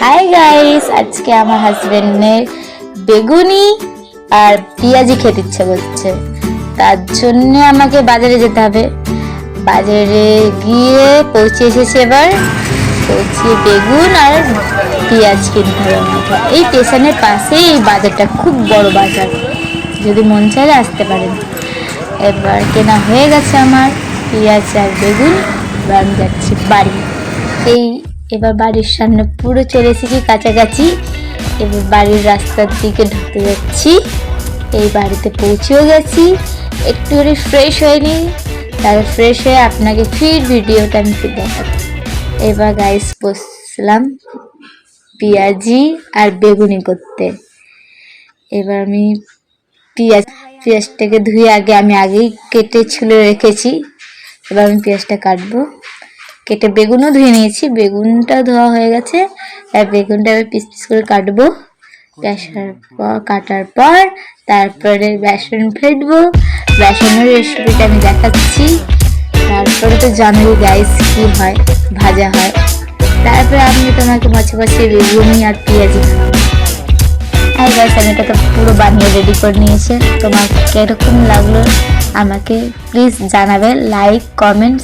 Hi guys, আজকে আমার হাজবেন্ডের বেগুনি আর পেঁয়াজি খেতে ইচ্ছে করছে। তার জন্য আমাকে বাজারে যেতে হবে। বাজারে গিয়ে পৌঁছে এসেছে, এবার পৌঁছিয়ে বেগুন আর পেঁয়াজ কিনতে হবে আমাকে। এই স্টেশনের পাশে এই বাজারটা খুব বড় বাজার, যদি মন চাইলে আসতে পারেন। এবার কেনা হয়ে গেছে আমার পেঁয়াজ আর বেগুন। এবার আমি যাচ্ছি বাড়ি। এবার বাড়ির সামনে পুরো চলে এসেছি কাছাকাছি। এবার বাড়ির রাস্তার দিকে ঢুকতে যাচ্ছি। এই বাড়িতে পৌঁছেও গেছি। একটু ফ্রেশ হয়নি, তাহলে ফ্রেশ হয়ে আপনাকে ফির ভিডিওটা আমি দেখাবো। এবার গাইস বসলাম পেঁয়াজি আর বেগুনি করতে। এবার আমি পেঁয়াজটাকে ধুয়ে আমি আগেই কেটে ছুলে রেখেছি। এবার আমি পেঁয়াজটা কাটবো। কেটে বেগুনও ধুয়ে নিয়েছি, বেগুনটা ধোয়া হয়ে গেছে। আর বেগুনটা আমি পিস পিস করে কাটবো। কাটার পর তারপরে বেসন ফেটবো। বেসনের রেসিপিটা আমি দেখাচ্ছি। তারপরে তো জানোই গাইস কি হয়, ভাজা হয়। তারপরে আমি তোমাকে মাছে মাছে বেগুনি আর পেঁয়াজি খাবো। আর গাইস আমি এটাকে পুরো বানিয়ে রেডি করে নিয়েছে। তোমার কিরকম লাগলো আমাকে প্লিজ জানাবে, লাইক কমেন্টস